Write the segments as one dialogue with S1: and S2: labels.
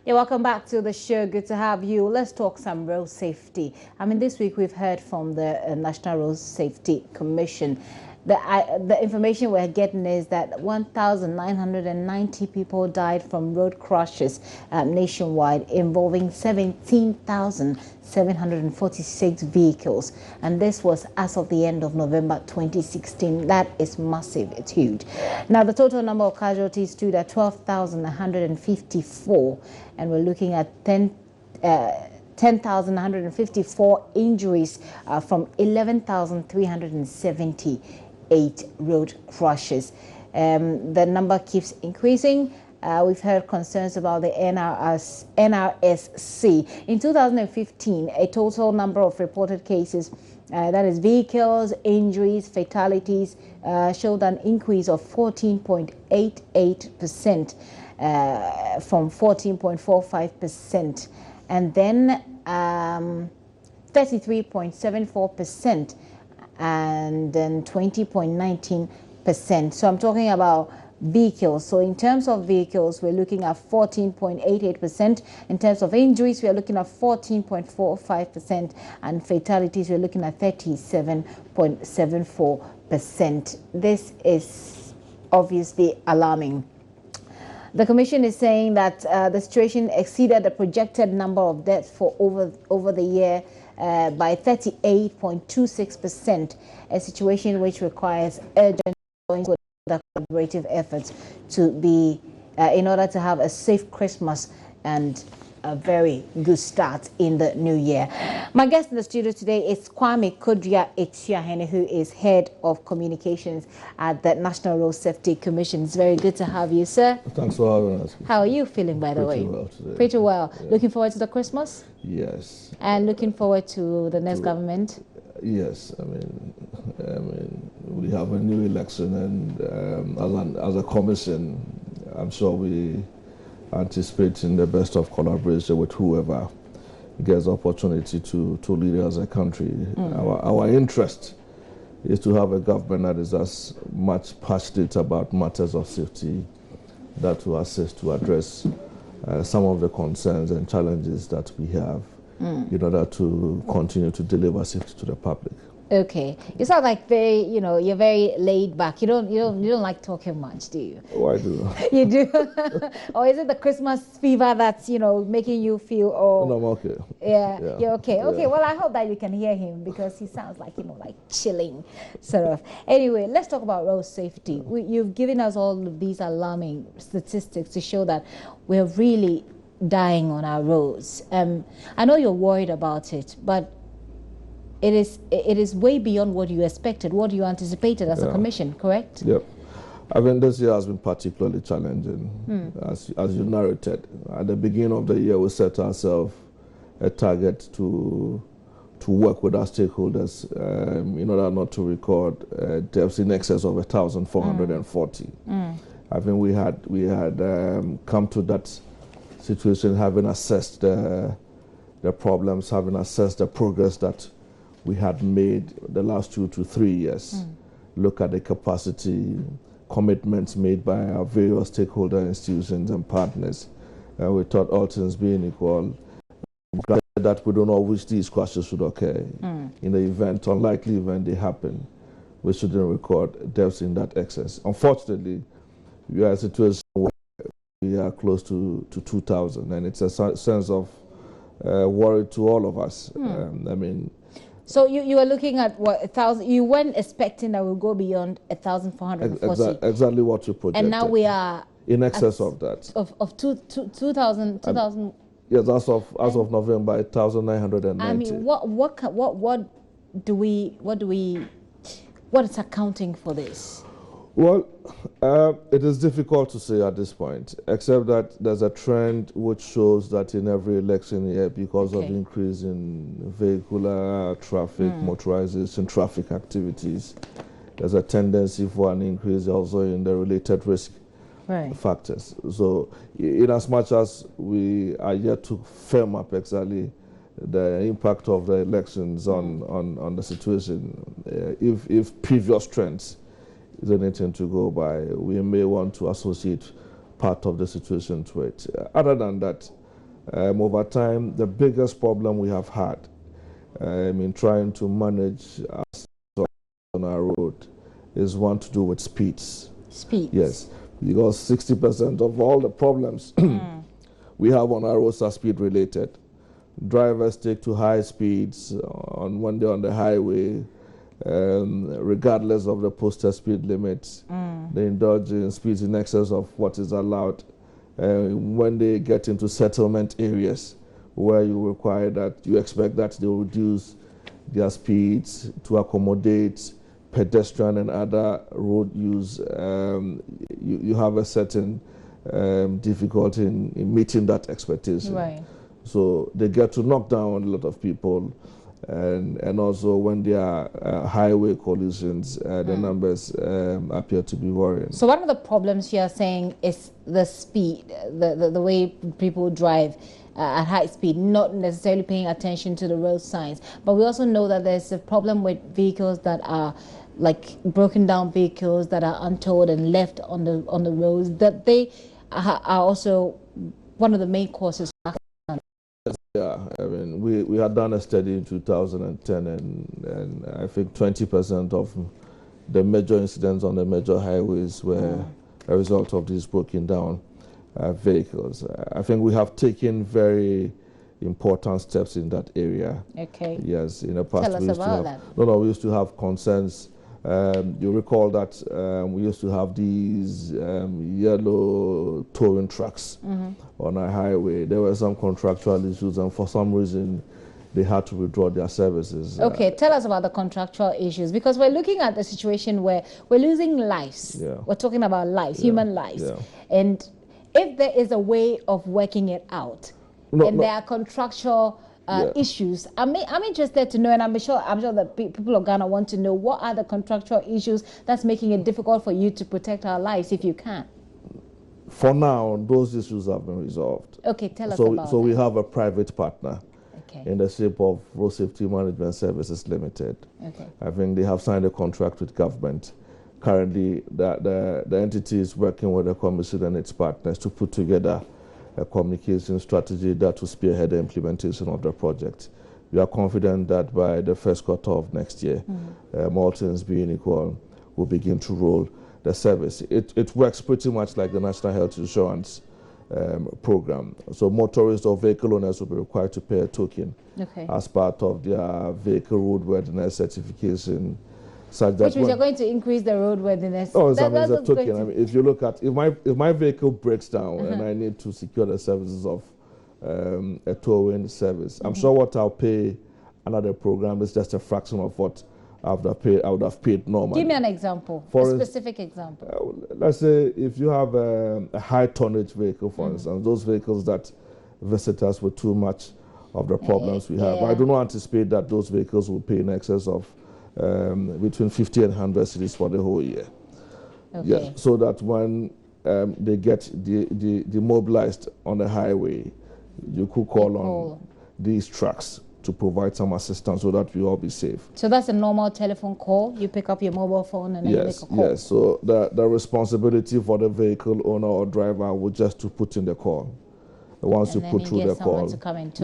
S1: Yeah, welcome back to the show. Good to have you. Let's talk some road safety. I mean, this week we've heard from the National Road Safety Commission. The information we're getting is that 1,990 people died from road crashes nationwide, involving 17,746 vehicles. And this was as of the end of November 2016. That is massive. It's huge. Now, the total number of casualties stood at 12,154, and we're looking at 10,154 injuries from 11,378 road crashes. The number keeps increasing. We've heard concerns about the NRSC. In 2015, a total number of reported cases, that is vehicles, injuries, fatalities, showed an increase of 14.88% from 14.45%, and then 33.74%, and then 20.19%. So I'm talking about vehicles. So in terms of vehicles, we're looking at 14.88%. In terms of injuries, we're looking at 14.45%, and fatalities, we're looking at 37.74%. This is obviously alarming. The Commission is saying that the situation exceeded the projected number of deaths for over the year by 38.26%, a situation which requires urgent collaborative efforts to be in order to have a safe Christmas and a very good start in the new year. My guest in the studio today is Kwame Kodria-Echiahene, who is Head of Communications at the National Road Safety Commission. It's very good to have you, sir.
S2: Thanks for having us.
S1: How are you feeling, by the way?
S2: Pretty well today.
S1: Pretty well.
S2: Yeah.
S1: Looking forward to the Christmas?
S2: Yes.
S1: And looking forward to the next government?
S2: Yes. I mean, we have a new election, and as a commission, I'm sure we anticipating the best of collaboration with whoever gets opportunity to lead us as a country. Our interest is to have a government that is as much passionate about matters of safety, that will assist to address some of the concerns and challenges that we have in order to continue to deliver safety to the public.
S1: Okay, you sound like you're very laid back. You don't like talking much, do you?
S2: Oh, I do.
S1: You do, or is it the Christmas fever that's making you feel? Oh,
S2: no, I'm okay.
S1: Yeah, you're okay.
S2: Yeah.
S1: Okay, well, I hope that you can hear him, because he sounds like like chilling, sort of. Anyway, let's talk about road safety. You've given us all of these alarming statistics to show that we're really dying on our roads. I know you're worried about it, but it is way beyond what you expected, what you anticipated as a commission, correct?
S2: Yep. I mean, this year has been particularly challenging, as you narrated. At the beginning of the year, we set ourselves a target to work with our stakeholders in order not to record deaths in excess of 1,440. I think we had come to that situation having assessed the problems, having assessed the progress that we had made the last 2 to 3 years. Look at the capacity, commitments made by our various stakeholder institutions and partners. We thought all things being equal, that we don't know which these crashes should occur. In the event, unlikely event they happen, we shouldn't record deaths in that excess. Unfortunately, we are in a situation where we are close to 2,000, and it's a sense of worry to all of us.
S1: So you were looking at what, 1,000? You weren't expecting that we'll go beyond 1,440.
S2: Exactly what you projected.
S1: And now we are
S2: in excess of that.
S1: Of 2,000.
S2: Yes, as of November, 1,990.
S1: I mean, what is accounting for this?
S2: Well, it is difficult to say at this point, except that there's a trend which shows that in every election year, because of the increase in vehicular traffic, motorization, traffic activities, there's a tendency for an increase also in the related risk factors. So in as much as we are yet to firm up exactly the impact of the elections on the situation, if previous trends is anything to go by, we may want to associate part of the situation to it. Other than that, Over time, the biggest problem we have had in trying to manage on our road is one to do with speeds.
S1: Speeds.
S2: Yes, because 60% of all the problems we have on our roads are speed related. Drivers take to high speeds when they're on the highway, regardless of the posted speed limits. They indulge in speeds in excess of what is allowed. When they get into settlement areas where you require that, you expect that they will reduce their speeds to accommodate pedestrian and other road use. You have a certain difficulty in meeting that expectation.
S1: Right.
S2: So they get to knock down a lot of people, and also when there are highway collisions, the numbers appear to be worrying.
S1: So one of the problems you are saying is the speed, the way people drive at high speed, not necessarily paying attention to the road signs. But we also know that there's a problem with vehicles that are like broken down vehicles that are untowed and left on the roads, that they are also one of the main causes.
S2: Yeah, I mean, we had done a study in 2010, and I think 20% of the major incidents on the major highways were a result of these broken down vehicles. I think we have taken very important steps in that area.
S1: Okay.
S2: Yes, in the past.
S1: Tell us about that.
S2: No, we used to have concerns. You recall that we used to have these yellow towing trucks on a highway. There were some contractual issues, and for some reason, they had to withdraw their services.
S1: Okay, tell us about the contractual issues, because we're looking at the situation where we're losing lives.
S2: Yeah.
S1: We're talking about lives, human lives.
S2: Yeah.
S1: And if there is a way of working it out, there are contractual issues, I'm interested to know, and I'm sure that people of Ghana want to know, what are the contractual issues that's making it difficult for you to protect our lives if you can?
S2: For now, those issues have been resolved.
S1: Okay, tell us about
S2: So
S1: that.
S2: we have a private partner in the shape of Road Safety Management Services Limited.
S1: Okay.
S2: I think they have signed a contract with government. Currently, the entity is working with the Commission and its partners to put together a communication strategy that will spearhead the implementation of the project. We are confident that by the first quarter of next year, all things being equal, we'll begin to roll the service. It works pretty much like the National Health Insurance program. So motorists or vehicle owners will be required to pay a token as part of their vehicle roadworthiness certification. Such that
S1: which means you're going to increase the roadworthiness.
S2: Oh, it's a token. I mean, if you look at, if my vehicle breaks down and I need to secure the services of a towing service, I'm sure what I'll pay under the program is just a fraction of what I would have paid normally.
S1: Give me an example, a specific example.
S2: Let's say if you have a high tonnage vehicle, for instance, those vehicles that visit us with too much of the problems we have. I do not anticipate that those vehicles will pay in excess of between 50 and 100 cedis for the whole year.
S1: Okay.
S2: Yes, so that when they get demobilized on the highway, you could call on these trucks to provide some assistance so that we all be safe.
S1: So that's a normal telephone call? You pick up your mobile phone and then you make a call?
S2: Yes, so the responsibility for the vehicle owner or driver would just to put in the call. Once
S1: and
S2: you put through the call,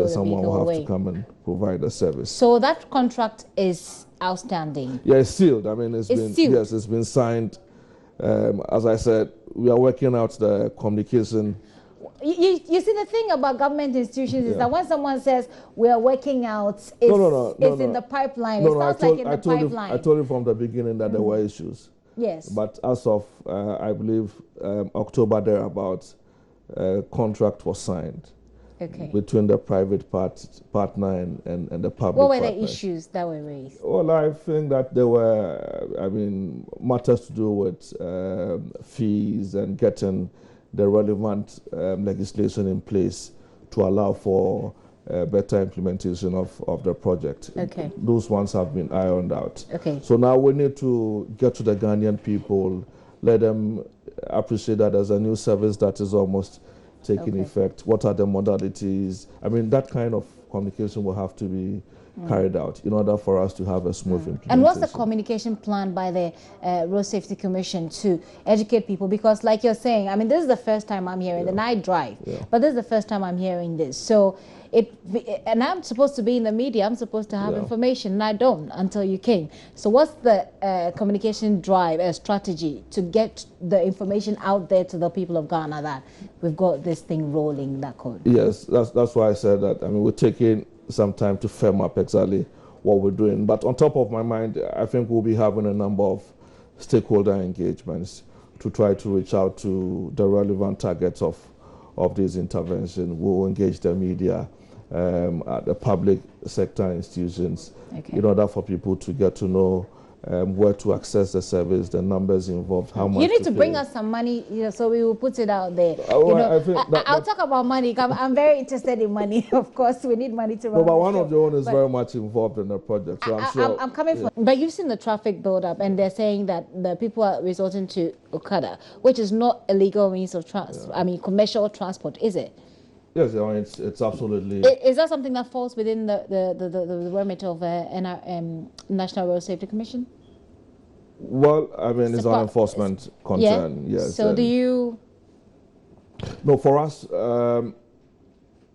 S2: someone will have to come and provide the service.
S1: So that contract is outstanding?
S2: Yeah, it's sealed. I mean, it's been
S1: sealed.
S2: Yes, it's been signed. As I said, we are working out the communication.
S1: You see, the thing about government institutions is that when someone says we are working out, it's in the pipeline. It sounds like in the pipeline.
S2: I told you from the beginning that there were issues.
S1: Yes.
S2: But as of, I believe, October thereabouts, contract was signed between the private partner and the public.
S1: What were the issues that were raised?
S2: Well, I think that there were, matters to do with fees and getting the relevant legislation in place to allow for better implementation of the project.
S1: Okay.
S2: Those ones have been ironed out.
S1: Okay.
S2: So now we need to get to the Ghanaian people, let them appreciate that there's a new service that is almost taking effect. What are the modalities? I mean, that kind of communication will have to be carried out in order for us to have a smooth implementation.
S1: And what's the communication plan by the Road Safety Commission to educate people? Because like you're saying, I mean, this is the first time I'm hearing, and I drive, but this is the first time I'm hearing this. So and I'm supposed to be in the media, I'm supposed to have information, and I don't until you came. So what's the communication drive, strategy to get the information out there to the people of Ghana that we've got this thing rolling, that code?
S2: Yes, that's why I said that. I mean, we're taking some time to firm up exactly what we're doing. But on top of my mind, I think we'll be having a number of stakeholder engagements to try to reach out to the relevant targets of these interventions. We'll engage the media, at the public sector institutions, in order for people to get to know where to access the service, the numbers involved, how much.
S1: You need to bring us some money, so we will put it out there. I'll talk about money. I'm very interested in money. Of course, we need money to run.
S2: No, but one of the owners is very much involved in the project, so I'm sure.
S1: I'm coming for. But you've seen the traffic build up, and they're saying that the people are resorting to Okada, which is not a legal means of commercial transport, is it?
S2: Yes, I mean, it's absolutely.
S1: Is that something that falls within the remit of National Road Safety Commission?
S2: Well, I mean, it's an enforcement concern. Yes.
S1: So do you?
S2: No, for us,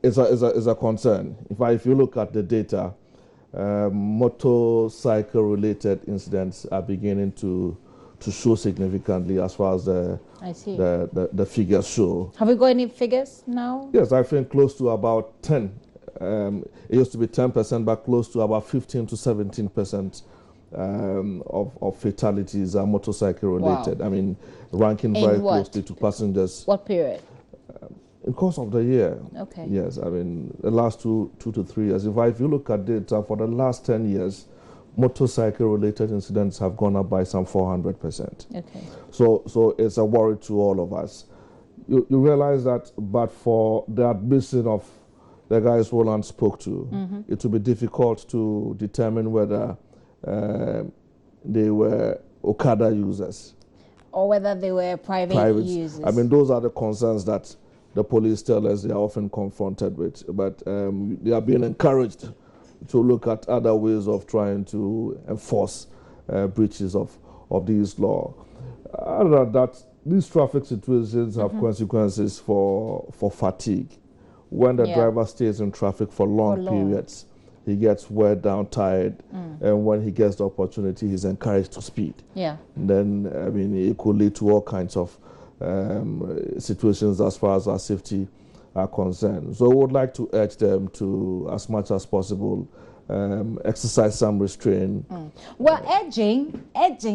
S2: it's a concern. In fact, if you look at the data, motorcycle-related incidents are beginning to show significantly as far as the figures show. Have
S1: we got any figures now?
S2: Yes, I think close to about 10. It used to be 10%, but close to about 15 to 17% of fatalities are motorcycle-related. Wow. I mean, ranking very closely to passengers.
S1: What period?
S2: In course of the year.
S1: Okay.
S2: Yes, I mean, the last two to 3 years. If you look at data for the last 10 years, motorcycle-related incidents have gone up by some 400%.
S1: Okay.
S2: So it's a worry to all of us. You realize that, but for the admission of the guys Roland spoke to, it would be difficult to determine whether they were Okada users.
S1: Or whether they were private users.
S2: I mean, those are the concerns that the police tell us they are often confronted with. But they are being encouraged to look at other ways of trying to enforce breaches of these laws. Other than that, these traffic situations have consequences for fatigue. When the driver stays in traffic for long periods, he gets wear down, tired, and when he gets the opportunity, he's encouraged to speed.
S1: Yeah.
S2: Then, I mean, it could lead to all kinds of situations as far as our safety are concerned. So we would like to urge them to, as much as possible, exercise some restraint.
S1: Well, edging,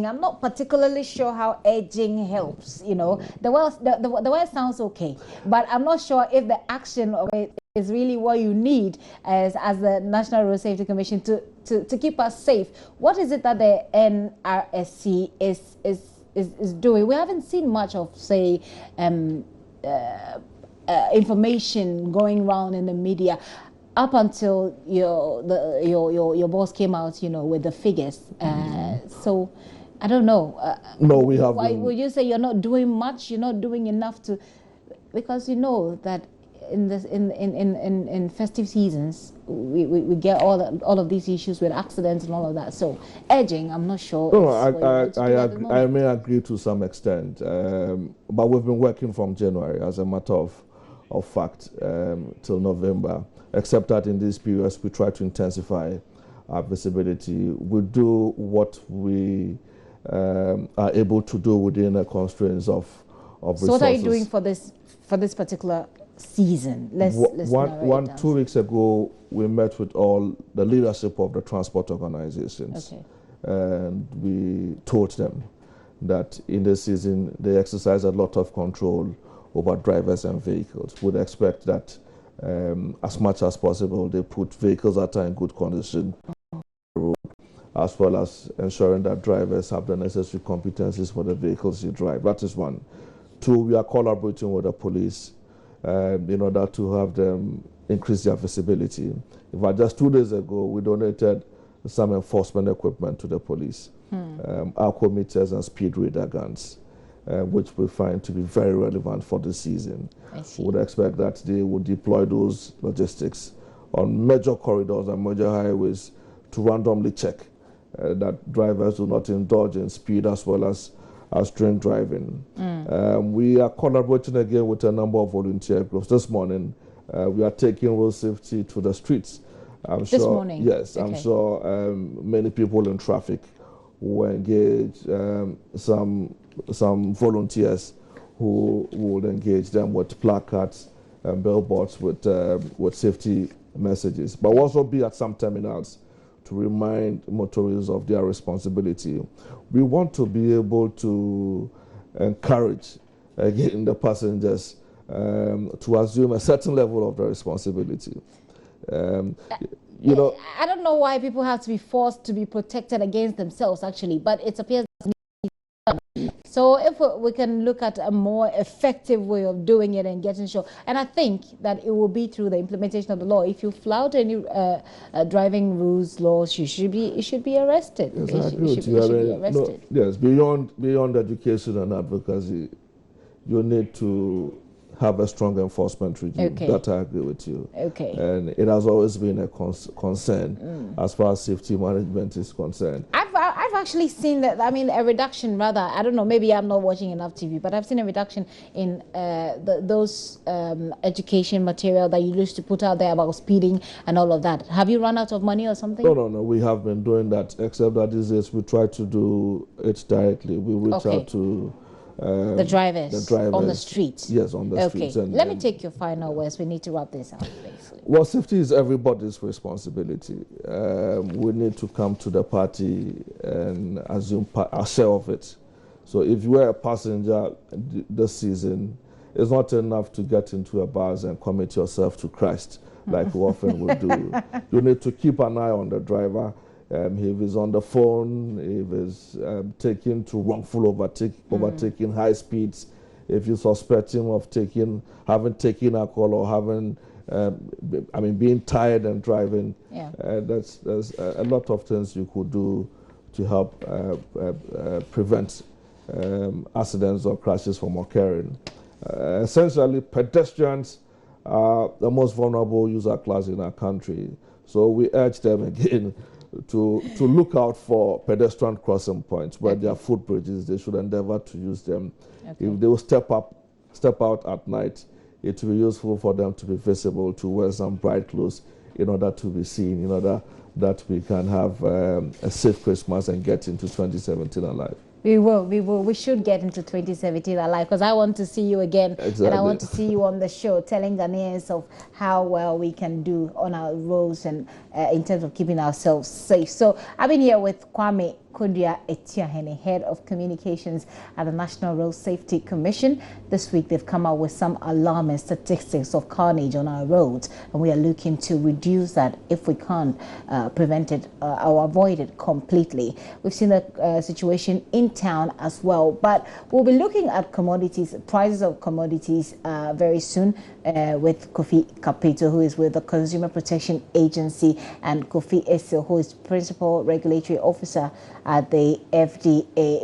S1: I'm not particularly sure how edging helps. You know, the word sounds okay, but I'm not sure if the action of it is really what you need as the National Road Safety Commission to keep us safe. What is it that the NRSC is doing? We haven't seen much of, say, information going around in the media up until your boss came out, with the figures. So I don't know.
S2: No, we have.
S1: Why would you say you're not doing much? You're not doing enough to, because you know that in festive seasons we get all of these issues with accidents and all of that. So edging, I'm not sure.
S2: No, I may agree to some extent, but we've been working from January, as a matter of fact, till November. Except that in these periods we try to intensify our visibility. We do what we are able to do within the constraints of resources.
S1: So what are you doing for this particular season? Let's
S2: 2 weeks ago, we met with all the leadership of the transport organizations.
S1: Okay.
S2: And we told them that in this season they exercise a lot of control over drivers and vehicles. We'd expect that as much as possible they put vehicles that are in good condition, as well as ensuring that drivers have the necessary competencies for the vehicles you drive. That is one. 2, we are collaborating with the police in order to have them increase their visibility. In fact, just 2 days ago, we donated some enforcement equipment to the police, alcohol meters and speed radar guns, which we find to be very relevant for this season. We would expect that they would deploy those logistics on major corridors and major highways to randomly check that drivers do not indulge in speed as well as drink driving. We are collaborating again with a number of volunteer groups. This morning, we are taking road safety to the streets.
S1: This morning?
S2: Yes,
S1: okay.
S2: I'm sure many people in traffic will engage some volunteers who would engage them with placards and billboards with safety messages. But we'll also be at some terminals to remind motorists of their responsibility. We want to be able to encourage again the passengers to assume a certain level of their responsibility. You know,
S1: I don't know why people have to be forced to be protected against themselves, actually, but it appears. So if we can look at a more effective way of doing it and getting sure, and I think that it will be through the implementation of the law. If you flout any driving rules, laws, you should be arrested.
S2: Yes, I agree with you.
S1: Be arrested.
S2: No, yes, beyond education and advocacy, you need to have a strong enforcement regime.
S1: Okay.
S2: That I agree with you.
S1: Okay.
S2: And it has always been a concern as far as safety management is concerned.
S1: I've actually seen that. I mean, a reduction rather. I don't know. Maybe I'm not watching enough TV, but I've seen a reduction in those education material that you used to put out there about speeding and all of that. Have you run out of money or something?
S2: No. We have been doing that, except that these days we try to do it directly. We reach out to
S1: the drivers on the streets.
S2: Yes, on the streets.
S1: Okay. Let me take your final words. We need to wrap this out, basically.
S2: Well, safety is everybody's responsibility. We need to come to the party and assume a share of it. So if you are a passenger this season, it's not enough to get into a bus and commit yourself to Christ like we often will do. You need to keep an eye on the driver. If he's on the phone, if he's taking to wrongful overtaking high speeds, if you suspect him of having taken alcohol or being tired and driving, there's a lot of things you could do to help prevent accidents or crashes from occurring. Essentially, pedestrians are the most vulnerable user class in our country, so we urge them again to look out for pedestrian crossing points where there are footbridges. They should endeavor to use them. If they will step out at night, it will be useful for them to be visible, to wear some bright clothes in order to be seen, in order that we can have a safe Christmas and get into 2017 alive.
S1: We will. We should get into 2017 alive, because I want to see you again.
S2: Exactly.
S1: And I want to see you on the show telling Ghanaians of how well we can do on our roads and in terms of keeping ourselves safe. So I've been here with Kwame Kodia Etiahene, Head of Communications at the National Road Safety Commission. This week they've come out with some alarming statistics of carnage on our roads, and we are looking to reduce that if we can't prevent it or avoid it completely. We've seen the situation in town as well, but we'll be looking at commodities, prices of commodities very soon with Kofi Kapito, who is with the Consumer Protection Agency, and Kofi Essil, who is Principal Regulatory Officer at the FDA.